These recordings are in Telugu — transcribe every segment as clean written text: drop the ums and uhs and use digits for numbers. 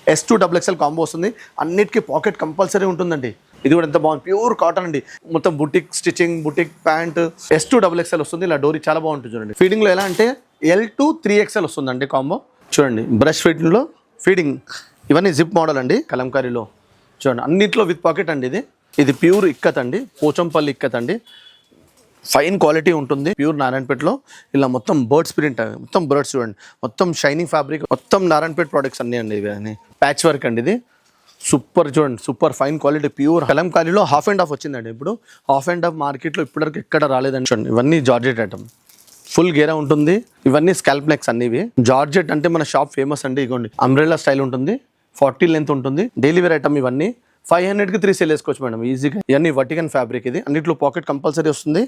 S2 XXL కాంబో వస్తుంది. అన్నిటికీ పాకెట్ కంపల్సరీ ఉంటుందండి. ఇది కూడా ఎంత బాగుంది, ప్యూర్ కాటన్ అండి. మొత్తం boutique stitching, boutique pant. S2 XXL వస్తుంది. ఇలా డోరీ చాలా బాగుంటుంది చూడండి. ఫీడింగ్లో ఎలా అంటే L2 3XL వస్తుందండి కాంబో. చూడండి బ్రష్ ఫిట్టింగ్లో ఫీడింగ్. ఇవన్నీ జిప్ మోడల్ అండి. కలంకారీలో చూడండి అన్నిట్లో విత్ పాకెట్ అండి. ఇది ప్యూర్ ఇక్కత్ అండి, పోచంపల్లి ఇక్కత్ అండి. ఫైన్ క్వాలిటీ ఉంటుంది. ప్యూర్ నారాయణపేటలో ఇలా మొత్తం బర్డ్స్ ప్రింట్, మొత్తం బర్డ్స్ చూడండి, మొత్తం షైనింగ్ ఫ్యాబ్రిక్, మొత్తం నారాయణపేట ప్రోడక్ట్స్ అన్నీ అండి. ఇవి ప్యాచ్ వర్క్ అండి. ఇది సూపర్ చూడండి, సూపర్ ఫైన్ క్వాలిటీ ప్యూర్ కలంకారీలో హాఫ్ అండ్ హాఫ్ వచ్చిందండి. ఇప్పుడు హాఫ్ అండ్ హాఫ్ మార్కెట్లో ఇప్పటివరకు ఎక్కడ రాలేదండి. చూడండి ఇవన్నీ జార్జెట్ ఐటమ్, ఫుల్ గేరా ఉంటుంది. ఇవన్నీ స్కాల్ప్ నెక్స్ అన్ని. ఇవి జార్జెట్ అంటే మన షాప్ ఫేమస్ అండి. ఇగోండి అంబ్రెల్లా స్టైల్ ఉంటుంది, 40 లెంత్ ఉంటుంది. డైలీ వేర్ ఐటమ్ ఇవన్నీ 500కి 3 సేల్ వేసుకోవచ్చు మేడం ఈజీగా. ఇవన్నీ వర్టికన్ ఫ్యాబ్రిక్. ఇది అన్నిట్లో పాకెట్ కంపల్సరీ వస్తుంది.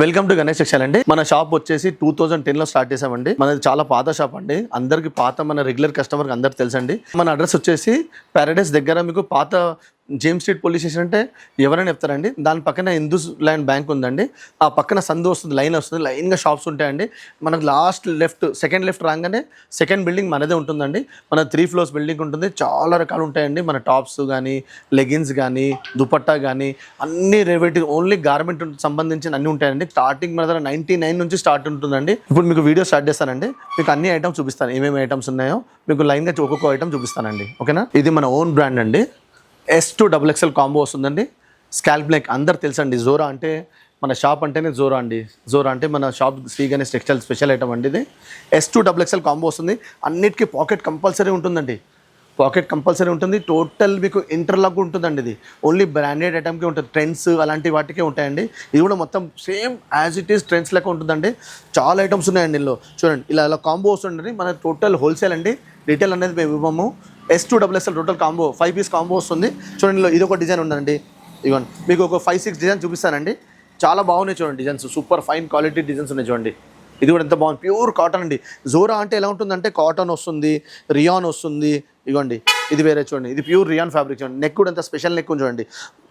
వెల్కమ్ టు గణేష్ టెక్స్టైల్ అండి. మన షాప్ వచ్చేసి 2010లో స్టార్ట్ చేసామండి. మనది చాలా పాత షాప్ అండి. అందరికి పాత, మన రెగ్యులర్ కస్టమర్కి అందరికి తెలుసండి. మన అడ్రస్ వచ్చేసి పారడైస్ దగ్గర. మీకు పాత జేమ్స్ స్ట్రీట్ పోలీస్ స్టేషన్ అంటే ఎవరైనా చెప్తారండి. దాని పక్కన హిందూస్ ల్యాండ్ బ్యాంక్ ఉందండి. ఆ పక్కన సందు వస్తుంది, లైన్ వస్తుంది, లైన్గా షాప్స్ ఉంటాయండి. మనకు లాస్ట్ సెకండ్ లెఫ్ట్ రాగానే సెకండ్ బిల్డింగ్ మనదే ఉంటుందండి. మన 3 floors బిల్డింగ్ ఉంటుంది. చాలా రకాలు ఉంటాయండి. మన టాప్స్ కానీ, లెగిన్స్ కానీ, దుపట్టా కానీ అన్ని రేవేటి ఓన్లీ గార్మెంట్ సంబంధించిన అన్ని ఉంటాయండి. స్టార్టింగ్ మన దగ్గర 99 నుంచి స్టార్ట్ ఉంటుందండి. ఇప్పుడు మీకు వీడియో స్టార్ట్ చేస్తానండి. మీకు అన్ని ఐటమ్స్ చూపిస్తాను, ఏమేమి ఐటమ్స్ ఉన్నాయో మీకు లైన్గా ఒక్కొక్క ఐటమ్ చూపిస్తానండి. ఓకేనా. ఇది మన ఓన్ బ్రాండ్ అండి. S2 XXL కాంబో వస్తుందండి. స్కాల్ప్ నెక్ అందరు తెలుసండి. జోరా అంటే మన షాప్ అంటేనే జోరా అండి. జోరా అంటే మన shop Shri Ganesh textile special item అండి. ఇది S2 XXL కాంబో వస్తుంది. అన్నిటికీ పాకెట్ కంపల్సరీ ఉంటుందండి. పాకెట్ కంపల్సరీ ఉంటుంది. టోటల్ మీకు ఇంటర్లాక్ ఉంటుందండి. ఇది ఓన్లీ బ్రాండెడ్ ఐటమ్కి ఉంటుంది. ట్రెండ్స్ అలాంటి వాటికే ఉంటాయండి. ఇది కూడా మొత్తం same as it is trends లెక్క ఉంటుందండి. చాలా ఐటమ్స్ ఉన్నాయండి ఇందులో. చూడండి ఇలా కాంబో వస్తుందండి. మన టోటల్ హోల్సేల్ అండి. రీటైల్ అనేది మేము ఇవ్వము. S2 XXL total combo 5 piece combo వస్తుంది. చూడండి ఇది ఒక డిజైన్ ఉందండి. ఇవ్వండి మీకు ఒక 5-6 డిజైన్ చూపిస్తానండి. చాలా బాగున్నాయి చూడండి designs. Super fine quality designs ఉన్నాయి చూడండి. ఇది కూడా ఎంత బాగుంది, ప్యూర్ కాటన్ అండి. జోరా అంటే ఎలా ఉంటుందంటే కాటన్ వస్తుంది, రియాన్ వస్తుంది. ఇవ్వండి ఇది వేరే చూడండి. ఇది ప్యూర్ రియాన్ ఫ్యాబ్రిక్ చూడండి. నెక్ కూడా ఎంత స్పెషల్ నెక్ చూడండి.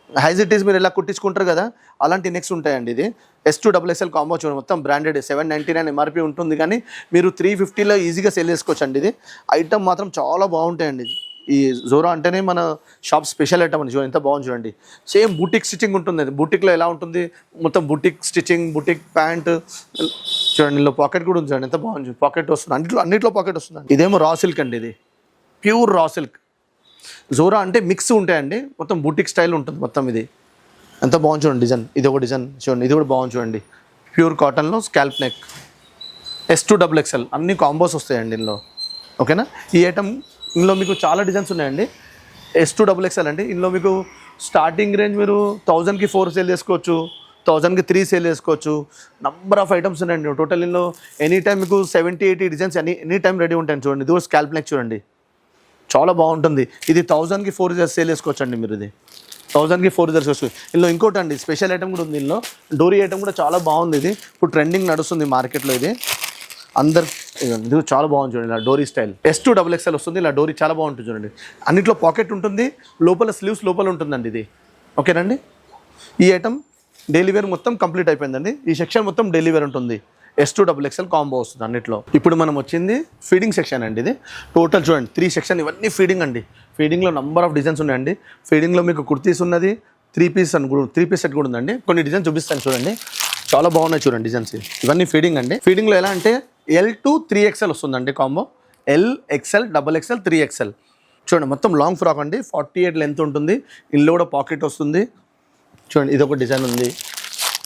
హైజిటీస్ మీరు ఎలా కుట్టించుకుంటారు కదా అలాంటి నెక్స్ ఉంటాయండి. ఇది S2 XXL కాంబో చూడండి. మొత్తం బ్రాండెడ్ 799 MRP ఉంటుంది. కానీ మీరు 350లో ఈజీగా సేల్ చేసుకోవచ్చు అండి. ఇది ఐటమ్ మాత్రం చాలా బాగుంటాయండి. ఈ జోరా అంటేనే మన షాప్ స్పెషల్ ఐటమ్ అండి. చూడండి ఎంత బాగుంది చూడండి. సేమ్ బుటిక్ స్టిచ్చింగ్ ఉంటుంది. బుటిక్లో ఎలా ఉంటుంది, మొత్తం బుటిక్ స్టిచ్చింగ్, బుటిక్ ప్యాంట్ చూడండి. ఇందులో పాకెట్ కూడా ఉంది చూడండి. ఎంత బాగుంది, పాకెట్ వస్తుంది. అన్నిట్లో పాకెట్ వస్తుంది. ఇదేమో రా సిల్క్ అండి. ఇది ప్యూర్ రా సిల్క్. జోరా అంటే మిక్స్ ఉంటాయండి. మొత్తం బుటిక్ స్టైల్ ఉంటుంది మొత్తం. ఇది ఎంత బాగుంది చూడండి డిజైన్. ఇది ఒక డిజైన్ చూడండి. ఇది కూడా బాగుంది చూడండి. ప్యూర్ కాటన్లో స్కాల్ప్ నెక్. S2 XXL అన్ని కాంబోస్ వస్తాయండి ఇందులో. ఓకేనా. ఈ ఐటమ్ ఇందులో మీకు చాలా డిజైన్స్ ఉన్నాయండి. S2 XXL అండి. ఇందులో మీకు స్టార్టింగ్ రేంజ్ మీరు 1000కి 4 సేల్ చేసుకోవచ్చు, 1000కి 3 సేల్ చేసుకోవచ్చు. నంబర్ ఆఫ్ ఐటమ్స్ ఉన్నాయండి టోటల్. ఇందులో ఎనీ టైం మీకు 70-80 డిజైన్స్ ఎనీ టైం రెడీ ఉంటాయండి. చూడండి ఇది కూడా స్కాల్ప్ నెక్ చూడండి. చాలా బాగుంటుంది. ఇది 1000కి 4 సేల్ చేసుకోవచ్చు అండి. మీరు ఇది 1000కి 4 చేసుకోవచ్చు. ఇందులో ఇంకోటి అండి స్పెషల్ ఐటమ్ కూడా ఉంది. ఇందులో డోరీ ఐటమ్ కూడా చాలా బాగుంది. ఇది ఇప్పుడు ట్రెండింగ్ నడుస్తుంది మార్కెట్లో. ఇది ఇది చాలా బాగుంది చూడండి. ఇలా డోరీ స్టైల్ S2 XXL వస్తుంది. ఇలా డోరీ చాలా బాగుంటుంది చూడండి. అన్నిట్లో పాకెట్ ఉంటుంది. లోపల స్లీవ్స్ లోపల ఉంటుందండి ఇది. ఓకేనండి. ఈ ఐటమ్ డైలీ వేర్ మొత్తం కంప్లీట్ అయిపోయిందండి. ఈ సెక్షన్ మొత్తం డైలీ వేర్ ఉంటుంది. S2 XXL కాంబో వస్తుంది అన్నిట్లో. ఇప్పుడు మనం వచ్చింది ఫీడింగ్ సెక్షన్ అండి. ఇది టోటల్ చూడండి 3 సెక్షన్. ఇవన్నీ ఫీడింగ్ అండి. ఫీడింగ్లో నంబర్ ఆఫ్ డిజైన్స్ ఉన్నాయండి. ఫీడింగ్లో మీకు కుర్తీస్ ఉన్నది, 3 piece అని 3 piece సెట్ కూడా ఉందండి. కొన్ని డిజైన్స్ చూపిస్తాను చూడండి. చాలా బాగున్నాయి చూడండి డిజైన్స్. ఇవన్నీ ఫీడింగ్ అండి. ఫీడింగ్లో ఎలా అంటే L2 3XL వస్తుందండి కాంబో. LXL XXL 3XL చూడండి. మొత్తం లాంగ్ ఫ్రాక్ అండి. 48 లెంత్ ఉంటుంది. ఇందులో కూడా పాకెట్ వస్తుంది చూడండి. ఇది ఒక డిజైన్ ఉంది.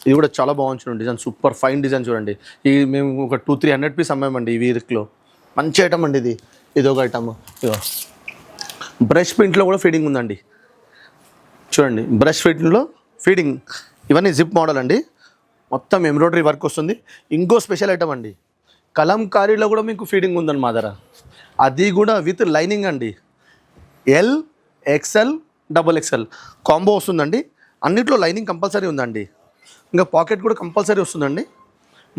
ఇది కూడా చాలా బాగుంది చూడండి డిజైన్. సూపర్ ఫైన్ డిజైన్ చూడండి. ఇది మేము ఒక 200-300 పీస్ అమ్మామండి ఈ వీక్లో. మంచి ఐటమ్ అండి ఇది. ఇది ఒక ఐటమ్. ఇదో బ్రష్ ప్రింట్లో కూడా ఫీడింగ్ ఉందండి చూడండి. బ్రష్ ప్రింట్లో ఫీడింగ్. ఇవన్నీ జిప్ మోడల్ అండి. మొత్తం ఎంబ్రాయిడరీ వర్క్ వస్తుంది. ఇంకో స్పెషల్ ఐటమ్ అండి. కలంకారీలో కూడా మీకు ఫీడింగ్ ఉందండి మా దగ్గర. అది కూడా విత్ లైనింగ్ అండి. LXL XXL కాంబో వస్తుందండి. అన్నిట్లో లైనింగ్ కంపల్సరీ ఉందండి. ఇంకా పాకెట్ కూడా కంపల్సరీ వస్తుందండి.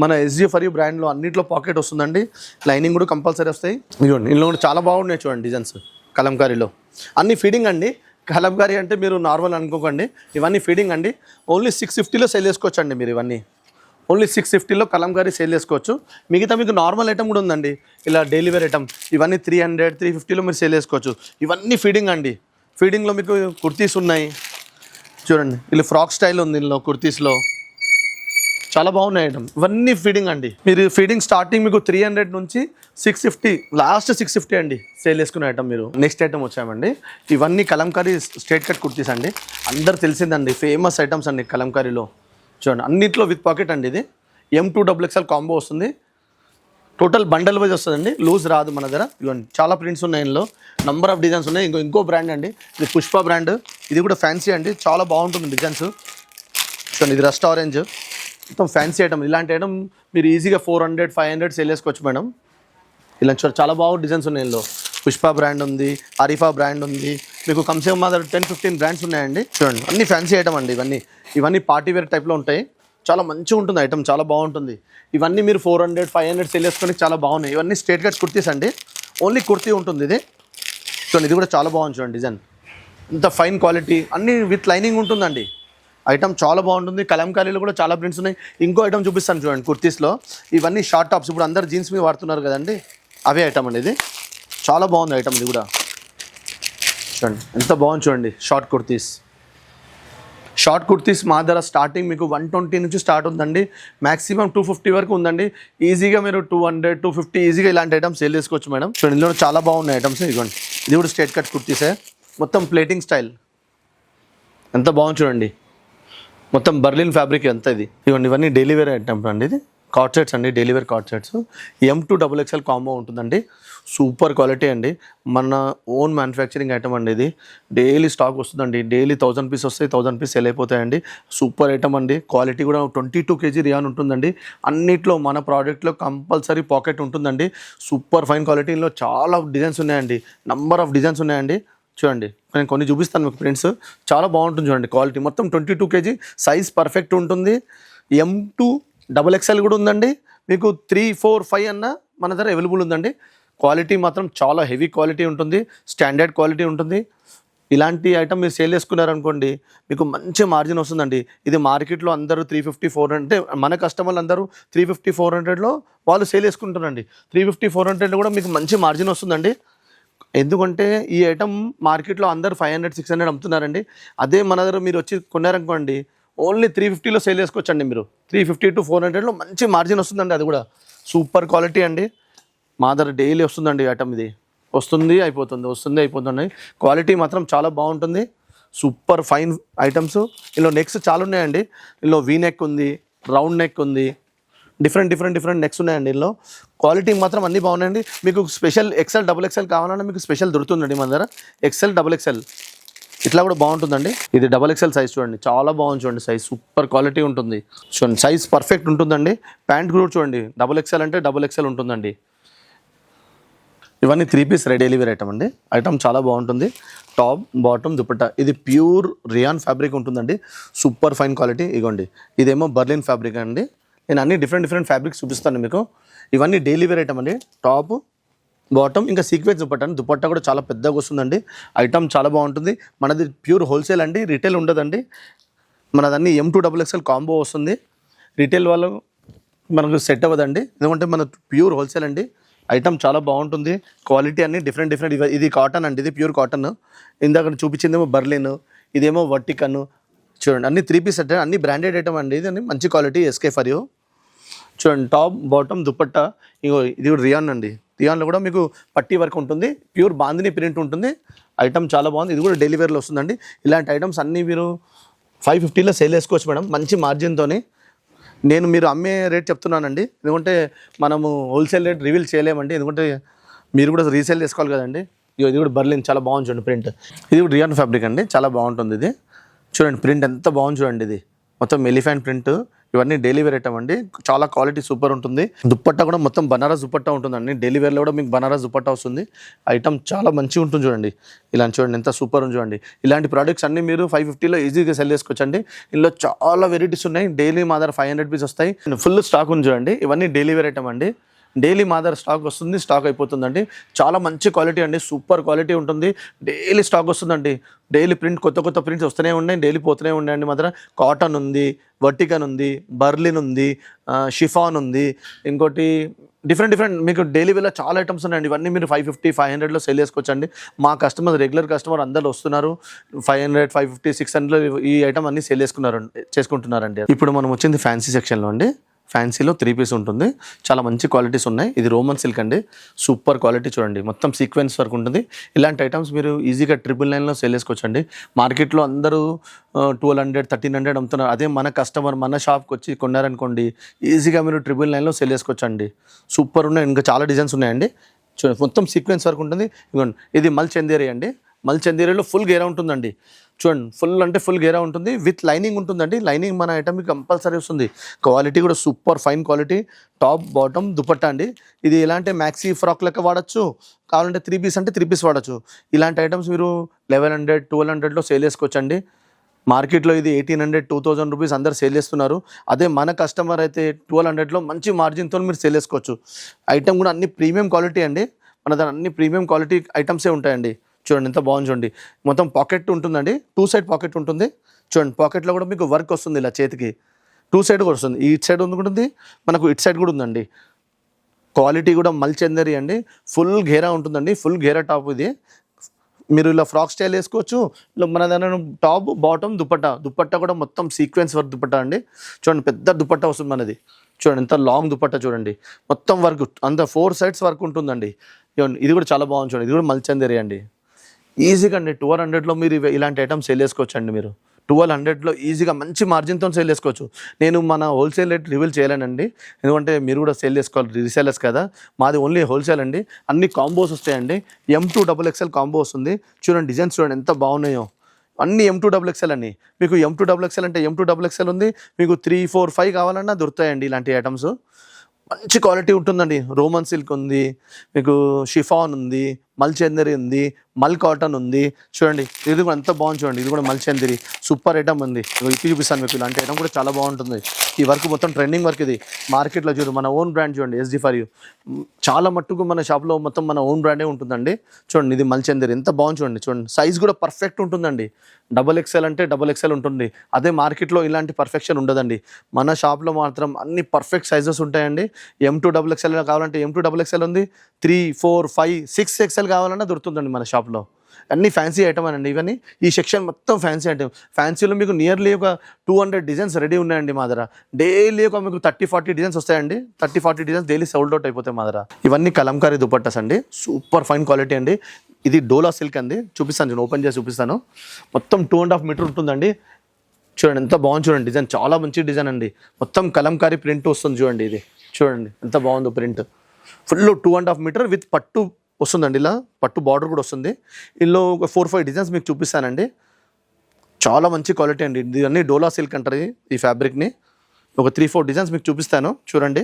మన SG for you బ్రాండ్లో అన్నిట్లో పాకెట్ వస్తుందండి. లైనింగ్ కూడా కంపల్సరీ వస్తాయి. చూడండి ఇందులో కూడా చాలా బాగున్నాయి చూడండి డిజైన్స్. కలంకారీలో అన్ని ఫీడింగ్ అండి. కలంకారీ అంటే మీరు నార్మల్ అనుకోకండి, ఇవన్నీ ఫీడింగ్ అండి. ఓన్లీ 650లో సేల్ చేసుకోవచ్చు అండి మీరు. ఇవన్నీ ఓన్లీ 650లో కలంకారీ సేల్ చేసుకోవచ్చు. మిగతా మీకు నార్మల్ ఐటమ్ కూడా ఉందండి, ఇలా డైలీ వేర్ ఐటమ్. ఇవన్నీ 300, 350లో మీరు సేల్ చేసుకోవచ్చు. ఇవన్నీ ఫీడింగ్ అండి. ఫీడింగ్లో మీకు కుర్తీస్ ఉన్నాయి చూడండి, ఇలా ఫ్రాక్ స్టైల్ ఉంది ఇందులో, కుర్తీస్లో చాలా బాగున్నాయి ఐటమ్. ఇవన్నీ ఫీడింగ్ అండి. మీరు ఫీడింగ్ స్టార్టింగ్ మీకు 300 నుంచి 650, లాస్ట్ 650 అండి సేల్ చేసుకునే ఐటమ్. మీరు నెక్స్ట్ ఐటమ్ వచ్చామండి, ఇవన్నీ కలంకారీ స్ట్రేట్ కట్ కుర్తీస్ అండి. అందరు తెలిసిందండి, ఫేమస్ ఐటమ్స్ అండి కలంకారీలో. చూడండి అన్నింటిలో విత్ పాకెట్ అండి. ఇది M2XXL కాంబో వస్తుంది. టోటల్ బండల్ వైజ్ వస్తుందండి, లూజ్ రాదు మన దగ్గర. ఇవన్నీ చాలా ప్రింట్స్ ఉన్నాయి ఇందులో, నంబర్ ఆఫ్ డిజైన్స్ ఉన్నాయి. ఇంకో బ్రాండ్ అండి, ఇది పుష్ప బ్రాండ్. ఇది కూడా ఫ్యాన్సీ అండి, చాలా బాగుంటుంది డిజైన్స్. చూడండి ఇది రస్ట్ ఆరెంజ్, మొత్తం ఫ్యాన్సీ ఐటమ్. ఇలాంటి ఐటమ్ మీరు ఈజీగా 400, 500 సేల్ చేసుకోవచ్చు మేడం. ఇలా చూడండి చాలా బాగా డిజైన్స్ ఉన్నాయి ఇందులో. పుష్ప బ్రాండ్ ఉంది, అరిఫా బ్రాండ్ ఉంది, మీకు కమ్సే మా దగ్గర 10-15 బ్రాండ్స్ ఉన్నాయండి. చూడండి అన్ని ఫ్యాన్సీ ఐటమ్ అండి. ఇవన్నీ పార్టీ వేర్ టైప్లో ఉంటాయి. చాలా మంచిగా ఉంటుంది ఐటమ్, చాలా బాగుంటుంది. ఇవన్నీ మీరు 400, 500 సేల్ చేసుకొని చాలా బాగున్నాయి. ఇవన్నీ స్ట్రేట్ కట్ కుర్తీస్ అండి, ఓన్లీ కుర్తీ ఉంటుంది ఇది. చూడండి ఇది కూడా చాలా బాగుంది చూడండి డిజైన్, ఇంత ఫైన్ క్వాలిటీ, అన్నీ విత్ లైనింగ్ ఉంటుందండి. ఐటమ్ చాలా బాగుంటుంది. కలంకారీలో కూడా చాలా ప్రింట్స్ ఉన్నాయి. ఇంకో ఐటమ్ చూపిస్తాను చూడండి కుర్తీస్లో. ఇవన్నీ షార్ట్ టాప్స్, ఇప్పుడు అందరు జీన్స్ మీద వాడుతున్నారు కదండి, అవే ఐటమ్ అండి. ఇది చాలా బాగుంది ఐటమ్. ఇది కూడా చూడండి ఎంత బాగుంది చూడండి. షార్ట్ కుర్తీస్ మా దగ్గర స్టార్టింగ్ మీకు 120 నుంచి స్టార్ట్ ఉందండి, మ్యాక్సిమం 250 వరకు ఉందండి. ఈజీగా మీరు 200, 250 ఈజీగా ఇలాంటి ఐటమ్స్ సేల్ చేసుకోవచ్చు మేడం. చూడండి ఇందులో చాలా బాగున్నాయి ఐటమ్స్. ఇదిగోండి ఇది కూడా స్ట్రేట్ కట్ కుర్తీసే, మొత్తం ప్లేటింగ్ స్టైల్, ఎంత బాగుంది చూడండి. మొత్తం బర్లిన్ ఫ్యాబ్రిక్ ఎంత ఇది. ఇవన్నీ డైలీ వేర్ ఐటమ్ అండి. ఇది కార్డ్ సెట్స్ అండి, daily wear cord sets. M2XXL combo ఉంటుందండి, సూపర్ క్వాలిటీ అండి. మన ఓన్ మ్యానుఫ్యాక్చరింగ్ ఐటమ్ అండి. ఇది డైలీ స్టాక్ వస్తుందండి, డైలీ 1000 పీస్ వస్తాయి, 1000 పీస్ సేల్ అయిపోతాయండి. సూపర్ ఐటమ్ అండి. క్వాలిటీ కూడా 22 kg రియాన్ ఉంటుందండి. అన్నిట్లో మన ప్రోడక్ట్లో కంపల్సరీ పాకెట్ ఉంటుందండి. సూపర్ ఫైన్ క్వాలిటీలో చాలా డిజైన్స్ ఉన్నాయండి, నంబర్ ఆఫ్ డిజైన్స్ ఉన్నాయండి. చూడండి నేను కొన్ని చూపిస్తాను మీకు ప్రింట్స్, చాలా బాగుంటుంది చూడండి. క్వాలిటీ మొత్తం 22 kg, సైజ్ పర్ఫెక్ట్ ఉంటుంది. M2XXL కూడా ఉందండి. మీకు 3, 4, 5 అన్న మన దగ్గర అవైలబుల్ ఉందండి. క్వాలిటీ మాత్రం చాలా హెవీ క్వాలిటీ ఉంటుంది, స్టాండర్డ్ క్వాలిటీ ఉంటుంది. ఇలాంటి ఐటమ్ మీరు సేల్ చేసుకున్నారనుకోండి మీకు మంచి మార్జిన్ వస్తుందండి. ఇది మార్కెట్లో అందరూ 350, 400 అంటే మన కస్టమర్లు అందరూ 350, 400లో వాళ్ళు సేల్ చేసుకుంటారండి. 350, 400 కూడా మీకు మంచి మార్జిన్ వస్తుందండి. ఎందుకంటే ఈ ఐటమ్ మార్కెట్లో అందరూ 500, 600 అమ్ముతున్నారండి. అదే మన దగ్గర మీరు వచ్చి కొన్నారనుకోండి ఓన్లీ 350లో సేల్ చేసుకోవచ్చండి. మీరు 350 to 400లో మంచి మార్జిన్ వస్తుందండి. అది కూడా సూపర్ క్వాలిటీ అండి. మా దగ్గర డైలీ వస్తుందండి ఐటమ్. ఇది వస్తుంది అయిపోతుంది. క్వాలిటీ మాత్రం చాలా బాగుంటుంది, సూపర్ ఫైన్ ఐటమ్స్. ఇందులో నెక్స్ చాలా ఉన్నాయండి. ఇందులో వీ నెక్ ఉంది, రౌండ్ నెక్ ఉంది, డిఫరెంట్ నెక్స్ ఉన్నాయండి. ఇందులో క్వాలిటీ మాత్రం అన్నీ బాగున్నాయండి. మీకు స్పెషల్ XL, XXL కావాలన్నా మీకు స్పెషల్ దొరుకుతుందండి మన దగ్గర. XL, XXL ఇట్లా కూడా బాగుంటుందండి. ఇది XXL సైజ్ చూడండి, చాలా బాగుంది చూడండి. సైజ్ సూపర్ క్వాలిటీ ఉంటుంది చూడండి, సైజ్ పర్ఫెక్ట్ ఉంటుందండి. ప్యాంట్ కూడా చూడండి, XXL అంటే XXL ఉంటుందండి. ఇవన్నీ 3 పీస్ డైలీ వేర్ ఐటమ్ అండి. ఐటమ్ చాలా బాగుంటుంది. Top, bottom, dupatta. ఇది ప్యూర్ రియాన్ ఫ్యాబ్రిక్ ఉంటుందండి, సూపర్ ఫైన్ క్వాలిటీ. ఇగోండి ఇదేమో బర్లిన్ ఫ్యాబ్రిక్ అండి. నేను అన్ని డిఫరెంట్ ఫ్యాబ్రిక్స్ చూపిస్తాను మీకు. ఇవన్నీ డైలీ వేర్ ఐటమ్ అండి. టాప్, బాటమ్, ఇంకా సీక్వెన్స్ దుపట్టా అండి. దుపట్టా కూడా చాలా పెద్దగా వస్తుందండి. ఐటమ్ చాలా బాగుంటుంది. మనది ప్యూర్ హోల్సేల్ అండి, రిటైల్ ఉండదండి. మనదన్నీ M2XXL కాంబో వస్తుంది. రిటైల్ వాళ్ళు మనకు సెట్ అవ్వదండి, ఎందుకంటే మన ప్యూర్ హోల్సేల్ అండి. ఐటమ్ చాలా బాగుంటుంది. క్వాలిటీ అన్ని డిఫరెంట్. ఇది కాటన్ అండి, ఇది ప్యూర్ కాటన్. ఇందాక చూపించిందేమో బర్లిన్, ఇదేమో వర్టికన్. చూడండి అన్ని 3 పీస్ సెట్, అన్ని బ్రాండెడ్ ఐటమ్ అండి. ఇది మంచి క్వాలిటీ, SK ఫర్ యూ. చూడండి టాప్, బాటమ్, దుపట్టా. ఇగో ఇది కూడా రియాన్ అండి. రియాన్లో కూడా మీకు పట్టీ వర్క్ ఉంటుంది, ప్యూర్ బాందిని ప్రింట్ ఉంటుంది. ఐటమ్ చాలా బాగుంది. ఇది కూడా డైలీ వేర్లో వస్తుందండి. ఇలాంటి ఐటమ్స్ అన్నీ మీరు 550లో సేల్ చేసుకోవచ్చు మేడం, మంచి మార్జిన్తో. నేను మీరు అమ్మే రేట్ చెప్తున్నానండి, ఎందుకంటే మనము హోల్సేల్ రేట్ రివీల్ చేయలేమండి, ఎందుకంటే మీరు కూడా రీసేల్ చేసుకోవాలి కదండి. ఇది కూడా బర్లిన్ చాలా బాగుంది చూడండి ప్రింట్. ఇది కూడా రియాన్ ఫ్యాబ్రిక్ అండి, చాలా బాగుంటుంది. ఇది చూడండి ప్రింట్ ఎంత బాగుంది చూడండి. ఇది మొత్తం ఎలిఫెంట్ ప్రింట్. ఇవన్నీ డైలీ వేర్ ఐటమ్ అండి, చాలా క్వాలిటీ సూపర్ ఉంటుంది. దుప్పట్టా కూడా మొత్తం బనారస్ దుప్పట్టా ఉంటుందండి. డైలీ వేర్లో కూడా మీకు బనారస్ దుప్పట్టా వస్తుంది. ఐటమ్ చాలా మంచిగా ఉంటుంది చూడండి. ఇలా చూడండి ఎంత సూపర్ ఉంది చూడండి. ఇలాంటి ప్రోడక్ట్స్ అన్ని మీరు 550లో ఈజీగా సెల్ చేసుకోవచ్చండి. ఇందులో చాలా వెరైటీస్ ఉన్నాయి. డైలీ మా దగ్గర 500 పీస్ వస్తాయి. ఫుల్ స్టాక్ ఉంది చూడండి. ఇవన్నీ డైలీ వేర్ ఐటమ్ అండి. డైలీ మా దగ్గర స్టాక్ వస్తుంది, స్టాక్ అయిపోతుందండి. చాలా మంచి క్వాలిటీ అండి, సూపర్ క్వాలిటీ ఉంటుంది. డైలీ స్టాక్ వస్తుందండి. డైలీ ప్రింట్ కొత్త కొత్త ప్రింట్స్ వస్తూనే ఉన్నాయి, డైలీ పోతూనే ఉన్నాయండి. మా దగ్గర కాటన్ ఉంది, వర్టికన్ ఉంది, బర్లిన్ ఉంది, షిఫాన్ ఉంది, ఇంకోటి డిఫరెంట్ మీకు డైలీ వేళ చాలా ఐటమ్స్ ఉన్నాయండి. ఇవన్నీ మీరు 550, 500లో సేల్ చేసుకోవచ్చండి. మా కస్టమర్, రెగ్యులర్ కస్టమర్ అందరూ వస్తున్నారు. 500, 550, 600 ఈ ఐటమ్ అన్ని సేల్ చేసుకుంటున్నారండి. ఇప్పుడు మనం వచ్చింది ఫ్యాన్సీ సెక్షన్లో అండి. ఫ్యాన్సీలో 3 పీస్ ఉంటుంది, చాలా మంచి క్వాలిటీస్ ఉన్నాయి. ఇది రోమన్ సిల్క్ అండి, సూపర్ క్వాలిటీ చూడండి, మొత్తం సీక్వెన్స్ వర్క్ ఉంటుంది. ఇలాంటి ఐటమ్స్ మీరు ఈజీగా 999లో సేల్ చేసుకోవచ్చండి. మార్కెట్లో అందరూ 1200, 1300 అమ్ముతున్నారు. అదే మన కస్టమర్ మన షాప్కి వచ్చి కొన్నారనుకోండి, ఈజీగా మీరు 999లో సేల్ చేసుకోవచ్చండి. సూపర్ ఉన్నాయి, ఇంకా చాలా డిజైన్స్ ఉన్నాయండి. చూడండి, మొత్తం సీక్వెన్స్ వర్క్ ఉంటుంది. ఇదిగోండి, ఇది మల్ చందేరి అండి. మల్ చందేరిలో ఫుల్ గేరా ఉంటుందండి. చూడండి, ఫుల్ అంటే ఫుల్ గేరా ఉంటుంది, విత్ లైనింగ్ ఉంటుందండి. లైనింగ్ మన ఐటమ్కి కంపల్సరీ వస్తుంది. క్వాలిటీ కూడా super fine quality, top bottom dupatta అండి. ఇది ఎలా అంటే మ్యాక్సీ ఫ్రాక్ లెక్క వాడచ్చు, కావాలంటే 3 పీస్ అంటే 3 పీస్ వాడచ్చు. ఇలాంటి ఐటమ్స్ మీరు 1100, 1200లో సేల్ చేసుకోవచ్చండి. మార్కెట్లో ఇది 1800, 2000 రూపీస్ అందరు సేల్ చేస్తున్నారు. అదే మన కస్టమర్ అయితే 1200లో మంచి మార్జిన్తో మీరు సేల్ చేసుకోవచ్చు. ఐటమ్ కూడా అన్ని ప్రీమియం క్వాలిటీ అండి. మన దాని అన్ని ప్రీమియం క్వాలిటీ ఐటమ్సే ఉంటాయండి. చూడండి, ఎంత బాగుంది చూడండి. మొత్తం పాకెట్ ఉంటుందండి, 2 సైడ్ పాకెట్ ఉంటుంది. చూడండి, పాకెట్లో కూడా మీకు వర్క్ వస్తుంది, ఇలా చేతికి 2 సైడ్ కూడా వస్తుంది. ఈ ఇటు సైడ్ ఉంటుంది, మనకు ఇటు సైడ్ కూడా ఉందండి. క్వాలిటీ కూడా మల్చందరి అండి, ఫుల్ ఘేరా ఉంటుందండి, ఫుల్ ఘేరా టాప్. ఇది మీరు ఇలా ఫ్రాక్ స్టైల్ వేసుకోవచ్చు. మన దాని టాప్ బాటమ్ దుపట్టా కూడా మొత్తం సీక్వెన్స్ వర్క్ దుపట్టా అండి. చూడండి, పెద్ద దుపట్టా వస్తుంది మనది. చూడండి, ఎంత లాంగ్ దుపట్టా చూడండి, మొత్తం వర్క్ అంత 4 సైడ్స్ వర్క్ ఉంటుందండి. ఇది కూడా చాలా బాగుంది చూడండి, ఇది కూడా మల్చందరి అండి. ఈజీగా అండి 1200లో మీరు ఇలాంటి ఐటమ్స్ సేల్ చేసుకోవచ్చు అండి. మీరు 1200లో ఈజీగా మంచి మార్జిన్తో సేల్ చేసుకోవచ్చు. నేను మన హోల్సేల్ రేట్ రివీల్ చేయలేనండి, ఎందుకంటే మీరు కూడా సేల్ చేసుకోవాలి, రీసేలర్స్ కదా. మాది ఓన్లీ హోల్సేల్ అండి. అన్ని కాంబోస్ వస్తాయండి. M2 XXL కాంబో వస్తుంది. చూడండి, డిజైన్స్ చూడండి ఎంత బాగున్నాయో. అన్ని M2 XXL అండి. మీకు M2 XXL అంటే M2 XXL ఉంది. మీకు 3, 4, 5 కావాలన్నా దొరుకుతాయండి ఇలాంటి ఐటమ్స్. మంచి క్వాలిటీ ఉంటుందండి. రోమన్ సిల్క్ ఉంది, మీకు షిఫాన్ ఉంది, మల్చందరి ఉంది, మల్ కాటన్ ఉంది. చూడండి, ఇది కూడా ఎంత బాగుంది చూడండి, ఇది కూడా మల్చందరి సూపర్ ఐటమ్ ఉంది. ఇది చూపిస్తాను మీకు. ఇలాంటి ఐటమ్ కూడా చాలా బాగుంటుంది. ఈ వర్క్ మొత్తం ట్రెండింగ్ వర్క్. ఇది మార్కెట్లో చూడు, మన ఓన్ బ్రాండ్ చూడండి, SD for you. చాలా మట్టుకు మన షాప్లో మొత్తం మన ఓన్ బ్రాండే ఉంటుందండి. చూడండి, ఇది మల్చందరి ఎంత బాగుంది చూడండి. చూడండి, సైజ్ కూడా పర్ఫెక్ట్ ఉంటుందండి. XXL అంటే XXL ఉంటుంది. అదే మార్కెట్లో ఇలాంటి పర్ఫెక్షన్ ఉండదండి. మన షాప్లో మాత్రం అన్ని పర్ఫెక్ట్ సైజెస్ ఉంటాయండి. M2 XXL కావాలంటే M2 XXL ఉంది. 3, 4, 5, 6 XL కావాలన్నా దొరుకుతుందండి మన షాప్లో. అన్ని ఫ్యాన్సీ ఐటమ్ అండి ఇవన్నీ. ఈ సెక్షన్ మొత్తం ఫ్యాన్సీ ఐటమ్. ఫ్యాన్సీలో మీకు నియర్లీ ఒక 200 డిజైన్స్ రెడీ ఉన్నాయండి మా దగ్గర. డైలీ ఒక మీకు 30-40 డిజైన్స్ వస్తాయండి. 30-40 డిజైన్స్ డైలీ సోల్డ్ అవుట్ అయిపోతాయి మా దగ్గర. ఇవన్నీ కలంకారీ దుపట్టాస్ అండి, సూపర్ ఫైన్ క్వాలిటీ అండి. ఇది డోలా సిల్క్ అండి, చూపిస్తాను చూడండి, ఓపెన్ చేసి చూపిస్తాను. మొత్తం 2.5 మీటర్ ఉంటుందండి. చూడండి, ఎంత బాగుంది చూడండి, డిజైన్ చాలా మంచి డిజైన్ అండి. మొత్తం కలంకారీ ప్రింట్ వస్తుంది చూడండి. ఇది చూడండి ఎంత బాగుందో ప్రింట్. ఫుల్ 2.5 మీటర్ విత్ పట్టు వస్తుందండి. ఇలా పట్టు బార్డర్ కూడా వస్తుంది. ఇందులో ఒక 4-5 డిజైన్స్ మీకు చూపిస్తానండి. చాలా మంచి క్వాలిటీ అండి. ఇది అన్ని డోలా సిల్క్ అంటారు ఈ ఫ్యాబ్రిక్ని. ఒక 3-4 డిజైన్స్ మీకు చూపిస్తాను చూడండి.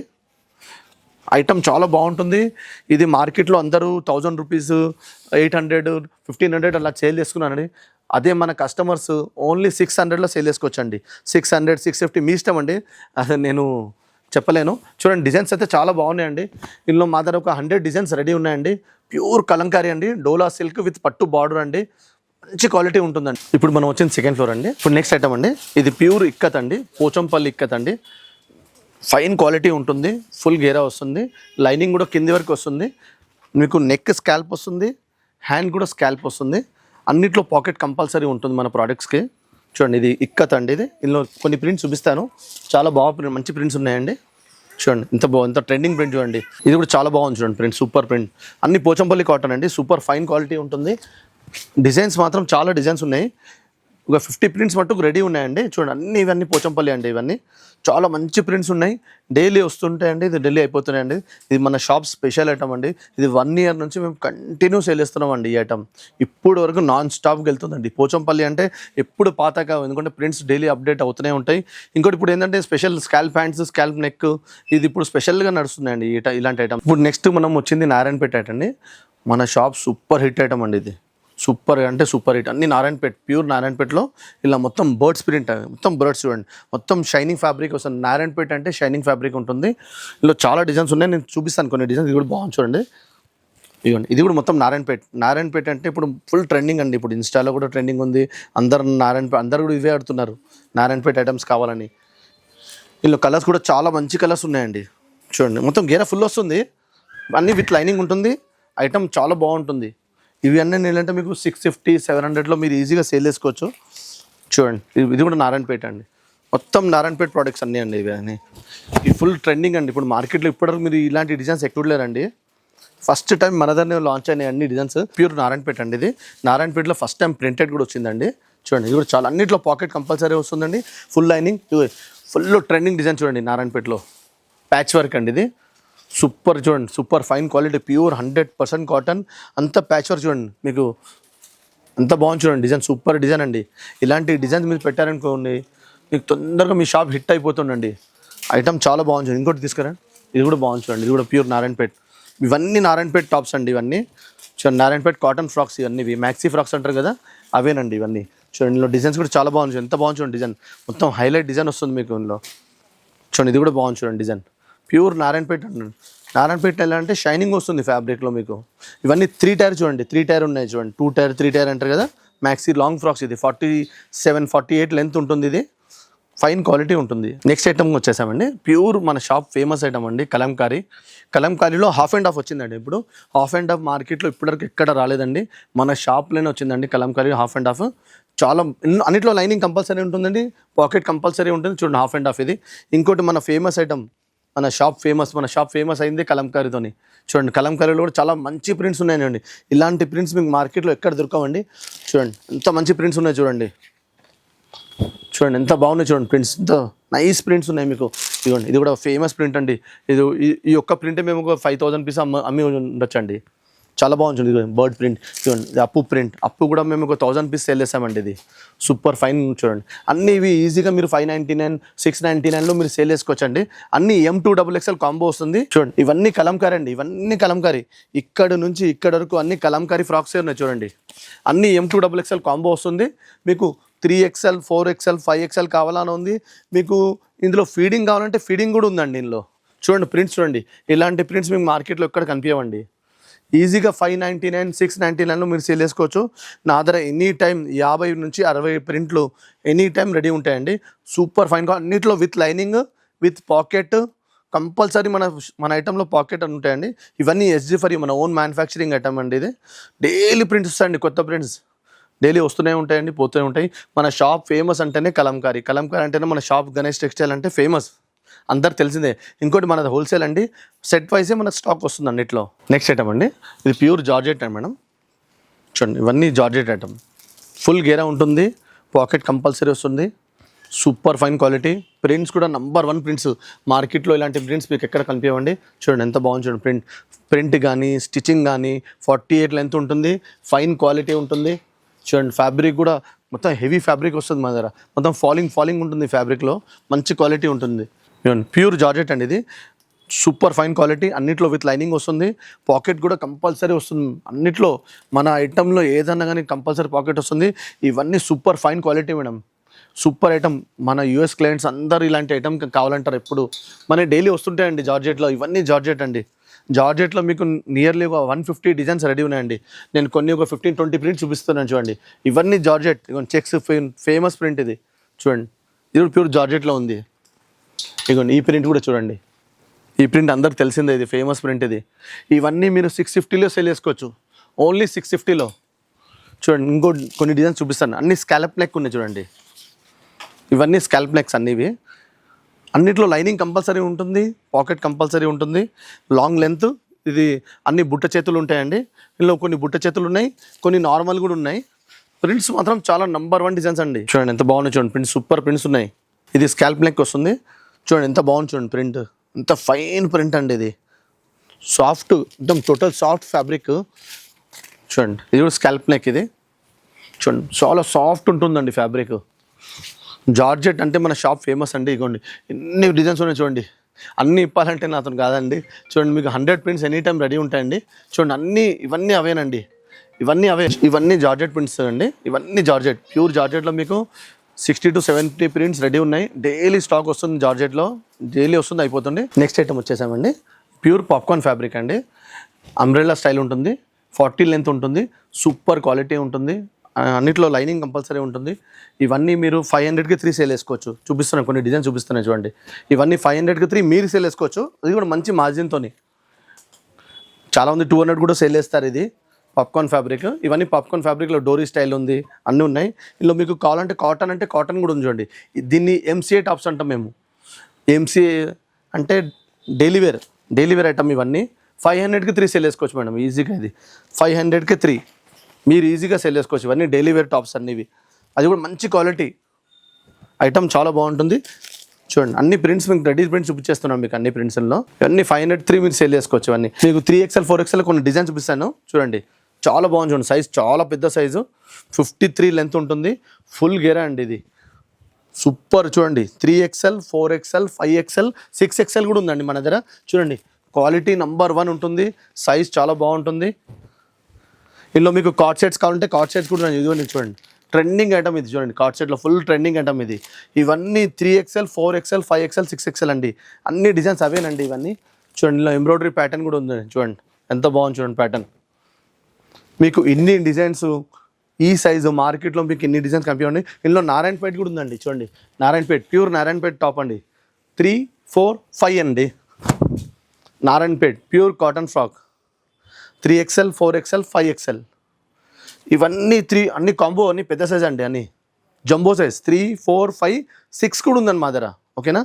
ఐటమ్ చాలా బాగుంటుంది. ఇది మార్కెట్లో అందరూ 1000 రూపీస్, 800, 1500 అలా సేల్ చేసుకున్నానండి. అదే మన కస్టమర్స్ ఓన్లీ 600లో సేల్ చేసుకోవచ్చండి. 600, 650 మీ ఇష్టం అండి, అదే నేను చెప్పలేను. చూడండి, డిజైన్స్ అయితే చాలా బాగున్నాయండి. ఇందులో మా దగ్గర ఒక 100 డిజైన్స్ రెడీ ఉన్నాయండి. ప్యూర్ కలంకారీ అండి, డోలా సిల్క్ విత్ పట్టు బార్డర్ అండి, మంచి క్వాలిటీ ఉంటుందండి. ఇప్పుడు మనం వచ్చింది 2nd ఫ్లోర్ అండి. ఇప్పుడు నెక్స్ట్ ఐటమ్ అండి, ఇది ప్యూర్ ఇక్కత్ అండి, పోచంపల్లి ఇక్కత్ అండి. ఫైన్ క్వాలిటీ ఉంటుంది, ఫుల్ గేరా వస్తుంది, లైనింగ్ కూడా కింది వరకు వస్తుంది. మీకు నెక్ స్కాల్ప్ వస్తుంది, హ్యాండ్ కూడా స్కాల్ప్ వస్తుంది. అన్నిట్లో పాకెట్ కంపల్సరీ ఉంటుంది మన ప్రోడక్ట్స్కి. చూడండి, ఇది ఇక్కత్ అండి. ఇందులో కొన్ని ప్రింట్స్ చూపిస్తాను, చాలా బాగా మంచి ప్రింట్స్ ఉన్నాయండి. చూడండి, ఎంత ట్రెండింగ్ ప్రింట్ చూడండి. ఇది కూడా చాలా బాగుంది చూడండి, ప్రింట్ సూపర్ ప్రింట్. అన్ని పోచంపల్లి కాటన్ అండి, సూపర్ ఫైన్ క్వాలిటీ ఉంటుంది. డిజైన్స్ మాత్రం చాలా డిజైన్స్ ఉన్నాయి. ఒక 50 ప్రింట్స్ మట్టుకు రెడీ ఉన్నాయండి. చూడండి, ఇవన్నీ పోచంపల్లి అండి. ఇవన్నీ చాలా మంచి ప్రింట్స్ ఉన్నాయి, డైలీ వస్తుంటాయండి. ఇది డైలీ అయిపోతున్నాయండి. ఇది మన షాప్ స్పెషల్ ఐటమ్ అండి. ఇది 1 ఇయర్ నుంచి మేము కంటిన్యూ సేల్ చేస్తున్నాం అండి. ఈ ఐటమ్ ఇప్పుడు వరకు నాన్ స్టాప్కి వెళ్తుందండి. పోచంపల్లి అంటే ఎప్పుడు పాతగా, ఎందుకంటే ప్రింట్స్ డైలీ అప్డేట్ అవుతూనే ఉంటాయి. ఇంకోటి ఇప్పుడు ఏంటంటే special scalp hands, scalp neck, ఇది ఇప్పుడు స్పెషల్గా నడుస్తున్నాయండి ఇలాంటి ఐటమ్. ఇప్పుడు నెక్స్ట్ మనం వచ్చింది నారాయణపేట అండి. మన షాప్ సూపర్ హిట్ ఐటమ్ అండి. ఇది సూపర్ అంటే సూపర్ హిట్. అన్ని నారాయణపేట్, ప్యూర్ నారాయణపేటలో ఇలా మొత్తం బర్డ్స్ ప్రింట్, మొత్తం బర్డ్స్ చూడండి, మొత్తం షైనింగ్ ఫ్యాబ్రిక్ వస్తుంది. నారాయణపేట అంటే షైనింగ్ ఫ్యాబ్రిక్ ఉంటుంది. ఇందులో చాలా డిజైన్స్ ఉన్నాయి, నేను చూపిస్తాను కొన్ని డిజైన్స్. ఇది కూడా బాగుంది చూడండి, ఇదిగోండి. ఇది కూడా మొత్తం నారాయణపేట అంటే ఇప్పుడు ఫుల్ ట్రెండింగ్ అండి. ఇప్పుడు ఇన్స్టాలో కూడా ట్రెండింగ్ ఉంది. అందరు కూడా ఇవే ఆడుతున్నారు, నారాయణపేట ఐటమ్స్ కావాలని. ఇందులో కలర్స్ కూడా చాలా మంచి కలర్స్ ఉన్నాయండి. చూడండి, మొత్తం గేరా ఫుల్ వస్తుంది, అన్నీ విత్ లైనింగ్ ఉంటుంది. ఐటమ్ చాలా బాగుంటుంది. ఇవి అన్నీ ఏంటంటే మీకు 650, 700లో మీరు ఈజీగా సేల్ చేసుకోవచ్చు. చూడండి, ఇది కూడా నారాయణపేట అండి. మొత్తం నారాయణపేట ప్రోడక్ట్స్ అన్నీ అండి. ఇవి అన్నీ ఇది ఫుల్ ట్రెండింగ్ అండి. ఇప్పుడు మార్కెట్లో ఇప్పటివరకు మీరు ఇలాంటి డిజైన్స్ ఎక్కడ లేరండి. ఫస్ట్ టైం మన దగ్గర లాంచ్ అయినాయి అన్ని డిజైన్స్. ప్యూర్ నారాయణపేట అండి. ఇది నారాయణపేటలో ఫస్ట్ టైం ప్రింటెడ్ కూడా వచ్చిందండి. చూడండి, ఇది కూడా చాలా అన్నింటిలో పాకెట్ కంపల్సరీ వస్తుందండి. Full lining, full trending design చూడండి. నారాయణపేటలో ప్యాచ్ వర్క్ అండి. ఇది సూపర్ చూడండి, super fine quality, pure 100% cotton. అంత ప్యాచ్ వర్క్ చూడండి, మీకు అంత బాగుంది చూడండి. డిజైన్ సూపర్ డిజైన్ అండి. ఇలాంటి డిజైన్స్ మీరు పెట్టారనుకోండి, మీకు తొందరగా మీ షాప్ హిట్ అయిపోతుండండి. ఐటమ్ చాలా బాగుంది. ఇంకోటి తీసుకురండి, ఇది కూడా బాగుంది చూడండి. ఇది కూడా ప్యూర్ నారాయణపేట. ఇవన్నీ నారాయణపేట టాప్స్ అండి. ఇవన్నీ చూడండి, నారాయణపేట కాటన్ ఫ్రాక్స్. ఇవన్నీ మ్యాక్సీ ఫ్రాక్స్ అంటారు కదా, అవేనండి ఇవన్నీ. చూడండి, ఇందులో డిజైన్స్ కూడా చాలా బాగుంది. ఎంత బాగుంది చూడండి డిజైన్, మొత్తం హైలైట్ డిజైన్ వస్తుంది మీకు ఇందులో. చూడండి, ఇది కూడా బాగుంది చూడండి డిజైన్. ప్యూర్ నారాయణపేట అండి. నారాయణపేట ఎలా అంటే షైనింగ్ వస్తుంది ఫ్యాబ్రిక్లో మీకు. ఇవన్నీ 3 టైర్ చూడండి, 3 టైర్ ఉన్నాయి చూడండి. 2 టైర్, 3 టైర్ అంటారు కదా, మ్యాక్సీ లాంగ్ ఫ్రాక్స్. ఇది 47, 48 లెంత్ ఉంటుంది. ఇది ఫైన్ క్వాలిటీ ఉంటుంది. నెక్స్ట్ ఐటమ్ వచ్చేసామండి. ప్యూర్ మన షాప్ ఫేమస్ ఐటమ్ అండి, కలంకారీ. కలంకారీలో హాఫ్ అండ్ హాఫ్ వచ్చిందండి. ఇప్పుడు హాఫ్ అండ్ హాఫ్ మార్కెట్లో ఇప్పటివరకు ఎక్కడ రాలేదండి, మన షాప్లోనే వచ్చిందండి కలంకారీ హాఫ్ అండ్ హాఫ్. చాలా అన్నిట్లో లైనింగ్ కంపల్సరీ ఉంటుందండి, పాకెట్ కంపల్సరీ ఉంటుంది. చూడండి, హాఫ్ అండ్ హాఫ్ ఇది. ఇంకోటి మన ఫేమస్ ఐటమ్, మన షాప్ ఫేమస్ అయింది కలంకారీతోని. చూడండి, కలంకారీలో కూడా చాలా మంచి ప్రింట్స్ ఉన్నాయండి. ఇలాంటి ప్రింట్స్ మీకు మార్కెట్లో ఎక్కడ దొరకవండి. చూడండి, ఎంత మంచి ప్రింట్స్ ఉన్నాయి చూడండి. చూడండి, ఎంత బాగున్నాయి చూడండి ప్రింట్స్, ఎంత నైస్ ప్రింట్స్ ఉన్నాయి మీకు. ఇదిగోండి, ఇది కూడా ఫేమస్ ప్రింట్ అండి. ఈ ఒక్క ప్రింటే మేము ఒక 5000 పీస్ అమ్మి ఉండొచ్చు అండి. చాలా బాగుంది చూడండి. బర్డ్ ప్రింట్ చూడండి, ఇది అప్పు ప్రింట్. అప్పు కూడా మేము ఒక 1000 పీస్ సేల్ చేసామండి. ఇది సూపర్ ఫైన్ చూడండి. అన్నీ ఇవి ఈజీగా మీరు 599, 699లో మీరు సేల్ చేసుకోవచ్చండి. అన్ని M2XXL కాంబో వస్తుంది. చూడండి, ఇవన్నీ కలంకారీ అండి. ఇవన్నీ కలంకారీ, ఇక్కడ నుంచి ఇక్కడ వరకు అన్ని కలంకారీ ఫ్రాక్సే ఉన్నాయి చూడండి. అన్ని M2XXL కాంబో వస్తుంది మీకు. 3XL, 4XL, 5XL కావాలని ఉంది మీకు. ఇందులో ఫీడింగ్ కావాలంటే ఫీడింగ్ కూడా ఉందండి ఇందులో. చూడండి ప్రింట్స్ చూడండి, ఇలాంటి ప్రింట్స్ మీకు మార్కెట్లో ఎక్కడ కనిపించవండి. ఈజీగా 599, 699లో మీరు సేల్ చేసుకోవచ్చు. నా దగ్గర ఎనీ టైం 50 నుంచి 60 ప్రింట్లు ఎనీ టైం రెడీ ఉంటాయండి. సూపర్ ఫైన్, అన్నిట్లో with lining, with pocket compulsory. మన ఐటెంలో పాకెట్ అని ఉంటాయండి. ఇవన్నీ SG ఫర్ మన ఓన్ మ్యానుఫ్యాక్చరింగ్ ఐటమ్ అండి. ఇది డైలీ ప్రింట్స్ వస్తాయండి, కొత్త ప్రింట్స్ డైలీ వస్తూనే ఉంటాయండి, పోతూనే ఉంటాయి. మన షాప్ ఫేమస్ అంటేనే కలంకారీ అంటేనే మన షాప్ గణేష్ టెక్స్టైల్ అంటే ఫేమస్, అందరు తెలిసిందే. ఇంకోటి మనది హోల్సేల్ అండి, సెట్ వైజే మన స్టాక్ వస్తుంది అన్నిట్లో. నెక్స్ట్ ఐటమ్ అండి, ఇది ప్యూర్ జార్జెట్ అండి మేడం. చూడండి, ఇవన్నీ జార్జెట్ ఐటమ్, ఫుల్ గేరా ఉంటుంది, పాకెట్ కంపల్సరీ వస్తుంది. Super fine quality. ప్రింట్స్ కూడా నంబర్ 1 ప్రింట్స్. మార్కెట్లో ఇలాంటి ప్రింట్స్ మీకు ఎక్కడ కనిపించవండి. చూడండి, ఎంత బాగుంది చూడండి. ప్రింట్ కానీ స్టిచ్చింగ్ కానీ 48 లెంత్ ఉంటుంది, ఫైన్ క్వాలిటీ ఉంటుంది. చూడండి, ఫ్యాబ్రిక్ కూడా మొత్తం హెవీ ఫ్యాబ్రిక్ వస్తుంది మన దగ్గర. మొత్తం ఫాలింగ్ ఉంటుంది ఫ్యాబ్రిక్లో, మంచి క్వాలిటీ ఉంటుంది. ప్యూర్ జార్జెట్ అండి. ఇది సూపర్ ఫైన్ క్వాలిటీ, అన్నిట్లో విత్ లైనింగ్ వస్తుంది, పాకెట్ కూడా కంపల్సరీ వస్తుంది. అన్నిట్లో మన ఐటెంలో ఏదన్నా కానీ కంపల్సరీ పాకెట్ వస్తుంది. ఇవన్నీ super fine quality madam, super item. మన US క్లయింట్స్ అందరూ ఇలాంటి ఐటమ్ కావాలంటారు ఎప్పుడు. మన డైలీ వస్తుంటాయండి జార్జెట్లో. ఇవన్నీ జార్జెట్ అండి. జార్జెట్లో మీకు నియర్లీ ఒక 150 డిజైన్స్ రెడీ ఉన్నాయండి. నేను కొన్ని ఒక 15-20 ప్రింట్స్ చూపిస్తున్నాను చూడండి. ఇవన్నీ జార్జెట్. చెక్స్ ఫేమస్ ప్రింట్ ఇది చూడండి. ఇది కూడా ప్యూర్ జార్జెట్లో ఉంది. ఇదిగోండి, ఈ ప్రింట్ కూడా చూడండి. ఈ ప్రింట్ అందరికి తెలిసిందే, ఇది ఫేమస్ ప్రింట్ ఇది. ఇవన్నీ మీరు 650లో సేల్ చేసుకోవచ్చు, ఓన్లీ 650లో. చూడండి, ఇంకో కొన్ని డిజైన్స్ చూపిస్తాను. అన్ని స్కాలప్ నెక్ ఉన్నాయి చూడండి. ఇవన్నీ స్కాలప్ నెక్స్ అన్నీ. ఇవి అన్నిట్లో లైనింగ్ కంపల్సరీ ఉంటుంది, పాకెట్ కంపల్సరీ ఉంటుంది, లాంగ్ లెంత్. ఇది అన్ని బుట్ట చేతులు ఉంటాయండి. ఇందులో కొన్ని బుట్ట చేతులు ఉన్నాయి, కొన్ని నార్మల్ కూడా ఉన్నాయి. ప్రింట్స్ మాత్రం చాలా నంబర్ 1 డిజైన్స్ అండి. చూడండి, ఎంత బాగున్నాయి చూడండి ప్రింట్స్, సూపర్ ప్రింట్స్ ఉన్నాయి. ఇది స్కాల్ప్ నెక్ వస్తుంది. చూడండి, ఎంత బాగుంది చూడండి ప్రింట్, ఎంత ఫైన్ ప్రింట్ అండి. ఇది సాఫ్ట్, एकदम టోటల్ సాఫ్ట్ ఫ్యాబ్రిక్. చూడండి, ఇది కూడా స్కాల్ప్ నెక్. ఇది చూడండి, చాలా సాఫ్ట్ ఉంటుందండి ఫ్యాబ్రిక్. జార్జెట్ అంటే మన షాప్ ఫేమస్ అండి. ఇగోండి, ఎన్ని డిజైన్స్ ఉన్నాయి చూడండి. అన్నీ ఇప్పాలంటే నాతో కాదండి. చూడండి, మీకు 100 ప్రింట్స్ ఎనీ టైం రెడీ ఉంటాయండి. చూడండి, ఇవన్నీ అవేనండి. ఇవన్నీ అవే, ఇవన్నీ జార్జెట్ ప్రింట్స్ అండి, ఇవన్నీ జార్జెట్, ప్యూర్ జార్జెట్లో మీకు 60 to 70 ప్రింట్స్ రెడీ ఉన్నాయి. డైలీ స్టాక్ వస్తుంది జార్జెట్లో, డైలీ వస్తుంది, అయిపోతుంది. నెక్స్ట్ ఐటమ్ వచ్చేసామండి, ప్యూర్ పాప్కార్న్ ఫ్యాబ్రిక్ అండి, అంబ్రెల్లా స్టైల్ ఉంటుంది, 40 లెంత్ ఉంటుంది, సూపర్ క్వాలిటీ ఉంటుంది, అన్నిట్లో లైనింగ్ కంపల్సరీ ఉంటుంది. ఇవన్నీ మీరు 500కి 3 సేల్ వేసుకోవచ్చు. చూపిస్తున్నాను కొన్ని డిజైన్ చూపిస్తున్నాయి చూడండి. ఇవన్నీ 500కి 3 మీరు సేల్ వేసుకోవచ్చు. అది కూడా మంచి మార్జిన్తో. చాలామంది 200 కూడా సేల్ చేస్తారు. ఇది పాప్కార్న్ ఫ్యాబ్రిక్. ఇవన్నీ పాప్కార్న్ ఫ్యాబ్రిక్లో డోరీ స్టైల్ ఉంది, అన్నీ ఉన్నాయి. ఇందులో మీకు కావాలంటే కాటన్ అంటే కాటన్ కూడా ఉంది చూడండి. దీన్ని ఎంసీఏ టాప్స్ అంటాం మేము. ఎంసీఏ అంటే డైలీ వేర్ ఐటమ్. ఇవన్నీ 500కి 3 సేల్ వేసుకోవచ్చు మేడం, ఈజీగా. ఇది 500కి 3 మీరు ఈజీగా సేల్ చేసుకోవచ్చు. ఇవన్నీ డైలీ వేర్ టాప్స్ అన్నీ ఇవి. అది కూడా మంచి క్వాలిటీ ఐటమ్, చాలా బాగుంటుంది. చూడండి అన్ని ప్రింట్స్ మీకు రెడీ ప్రింట్స్ చూపించేస్తున్నాం మీకు అన్ని ప్రింట్స్లో. ఇవన్నీ 503 మీరు సేల్ చేసుకోవచ్చు. ఇవన్నీ మీకు 3XL 4XL కొన్ని డిజైన్ చూపిస్తాను చూడండి. చాలా బాగుంది చూడండి, సైజ్ చాలా పెద్ద సైజు, 53 లెంత్ ఉంటుంది, ఫుల్ గేరా అండి ఇది. సూపర్ చూడండి, 3XL 4XL 5XL 6XL కూడా ఉందండి మన దగ్గర. చూడండి క్వాలిటీ నంబర్ 1 ఉంటుంది, సైజ్ చాలా బాగుంటుంది. ఇందులో మీకు కార్డ్ సెట్స్ కావాలంటే కార్డ్ సెట్స్ కూడా ఇదిగోండి చూడండి, ట్రెండింగ్ ఐటమ్ ఇది చూడండి. కార్డ్ సెట్లో ఫుల్ ట్రెండింగ్ ఐటమ్ ఇది. ఇవన్నీ 3XL 4XL 5XL 6XL అండి, అన్ని డిజైన్స్ అవేనండి ఇవన్నీ. చూడండి ఇందులో ఎంబ్రాయిడరీ ప్యాటర్న్ కూడా ఉంది చూడండి, ఎంత బాగుంది చూడండి ప్యాటర్న్. మీకు ఇన్ని డిజైన్స్ ఈ సైజు మార్కెట్లో మీకు ఇన్ని డిజైన్స్ కనిపించండి. ఇందులో నారాయణపేట కూడా ఉందండి చూడండి, నారాయణపేట ప్యూర్ నారాయణపేట టాప్ అండి, 3, 4, 5 అండి. Narayanpet pure cotton frock, 3XL 4XL 5XL. ఇవన్నీ అన్ని కాంబో, అన్ని పెద్ద సైజ్ అండి, అన్ని జంబో సైజ్. 3, 4, 5, 6 కూడా ఉందండి మా దగ్గర, ఓకేనా.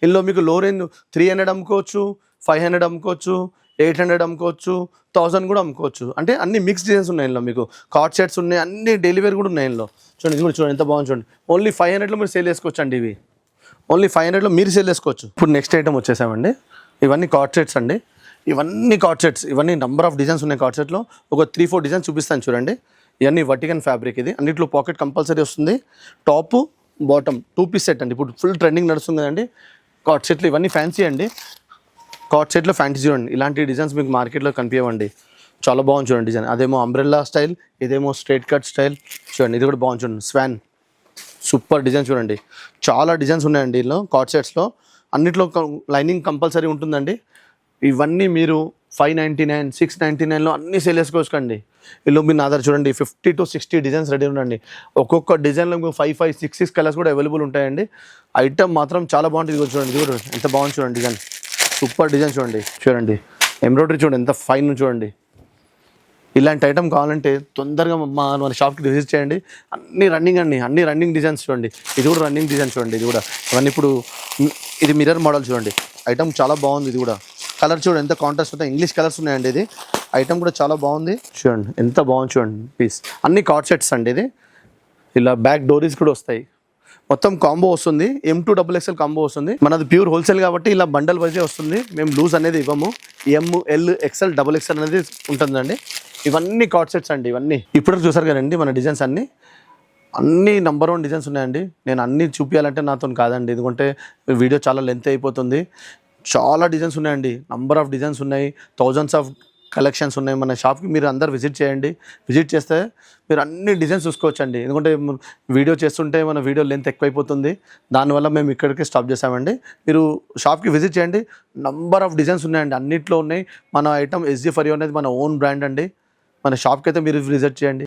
ఇందులో మీకు లో రేంజ్ 300 అమ్ముకోవచ్చు, 500 అమ్ముకోవచ్చు, 800 అమ్ముకోవచ్చు, 1000 కూడా అమ్ముకోవచ్చు. అంటే అన్ని మిక్స్ డిజైన్స్ ఉన్నాయి ఇందులో. మీకు కార్డ్ సెట్స్ ఉన్నాయి, అన్ని డైలీ వేర్ కూడా ఉన్నాయి ఇందులో. చూడండి ఇది కూడా చూడండి ఎంత బాగుంది చూడండి. ఓన్లీ 500లో మీరు సేల్ చేసుకోవచ్చు అండి. ఇవి ఓన్లీ 500లో మీరు సేల్ చేసుకోవచ్చు. ఇప్పుడు నెక్స్ట్ ఐటమ్ వచ్చేసామండి, ఇవన్నీ కార్డ్ సెట్స్ అండి. ఇవన్నీ కార్డ్ సెట్స్, ఇవన్నీ నెంబర్ ఆఫ్ డిజైన్స్ ఉన్నాయి కార్డ్ సెట్లో. ఒక 3-4 డిజైన్స్ చూపిస్తాను చూడండి. ఇవన్నీ వర్టికన్ ఫ్యాబ్రిక్. ఇది అన్నిట్లో పాకెట్ కంపల్సరీ వస్తుంది. టాప్ బాటమ్ 2 పీస్ సెట్ అండి, ఇప్పుడు ఫుల్ ట్రెండింగ్ నడుస్తుంది కదండి కార్డ్ సెట్లు. ఇవన్నీ ఫ్యాన్సీ అండి, కార్డ్ సెట్లో ఫ్యాన్సీ చూడండి. ఇలాంటి డిజైన్స్ మీకు మార్కెట్లో కనిపించవండి, చాలా బాగుంది చూడండి డిజైన్. అదేమో అంబ్రెల్లా స్టైల్, ఇదేమో స్ట్రైట్ కట్ స్టైల్. చూడండి ఇది కూడా బాగుంది చూడండి, స్వాన్ సూపర్ డిజైన్ చూడండి. చాలా డిజైన్స్ ఉన్నాయండి ఇందులో కార్డ్ సెట్స్లో. అన్నిట్లో లైనింగ్ కంపల్సరీ ఉంటుందండి. ఇవన్నీ మీరు 599, 699లో అన్నీ సేల్ చేసుకోవచ్చండి. ఇందులో మీరు నా దగ్గర చూడండి 50 to 60 డిజైన్స్ రెడీ ఉండండి. ఒక్కొక్క డిజైన్లో మీకు 5, 6 కలర్స్ కూడా అవైలబుల్ ఉంటాయండి. ఐటమ్ మాత్రం చాలా బాగుంటుంది. ఇది చూడండి, ఇది కూడా ఎంత బాగుంది చూడండి డిజైన్, సూపర్ డిజైన్ చూడండి. ఎంబ్రాయిడరీ చూడండి ఎంత ఫైన్ చూడండి. ఇలాంటి ఐటమ్ కావాలంటే తొందరగా మన షాప్కి విజిట్ చేయండి. అన్ని రన్నింగ్ అండి, అన్ని రన్నింగ్ డిజైన్స్ చూడండి. ఇది కూడా రన్నింగ్ డిజైన్ చూడండి. ఇది కూడా ఇవన్నీ ఇప్పుడు ఇది మిర్రర్ మోడల్ చూడండి. ఐటమ్ చాలా బాగుంది. ఇది కూడా కలర్ చూడండి ఎంత కాంట్రాస్ట్ ఉంటాయి, ఇంగ్లీష్ కలర్స్ ఉన్నాయండి. ఇది ఐటమ్ కూడా చాలా బాగుంది చూడండి, ఎంత బాగుంది చూడండి పీస్. అన్ని కార్డ్ సెట్స్ అండి. ఇది ఇలా బ్యాక్ డోరీస్ కూడా వస్తాయి. మొత్తం కాంబో వస్తుంది, M2 XXL కాంబో వస్తుంది. మనది ప్యూర్ హోల్సేల్ కాబట్టి ఇలా బండల్ వైజే వస్తుంది. మేము లూజ్ అనేది ఇవ్వము. ML XL XXL అనేది ఉంటుందండి. ఇవన్నీ కార్డ్ సెట్స్ అండి. ఇవన్నీ ఇప్పుడు చూసారు కదండి మన డిజైన్స్ అన్నీ నంబర్ 1 డిజైన్స్ ఉన్నాయండి. నేను అన్నీ చూపించాలంటే నాతో కాదండి, ఎందుకంటే వీడియో చాలా లెంత్ అయిపోతుంది. చాలా డిజైన్స్ ఉన్నాయండి, నంబర్ ఆఫ్ డిజైన్స్ ఉన్నాయి, థౌజండ్స్ ఆఫ్ కలెక్షన్స్ ఉన్నాయి. మన షాప్కి మీరు అందరు విజిట్ చేయండి. విజిట్ చేస్తే మీరు అన్ని డిజైన్స్ చూసుకోవచ్చండి. ఎందుకంటే వీడియో చేస్తుంటే మన వీడియో లెంత్ ఎక్కువైపోతుంది, దానివల్ల మేము ఇక్కడికి స్టాప్ చేసామండి. మీరు షాప్కి విజిట్ చేయండి, నంబర్ ఆఫ్ డిజైన్స్ ఉన్నాయండి, అన్నిట్లో ఉన్నాయి. మన ఐటమ్ SG ఫర్ యూ అనేది మన ఓన్ బ్రాండ్ అండి. మన షాప్కి అయితే మీరు విజిట్ చేయండి.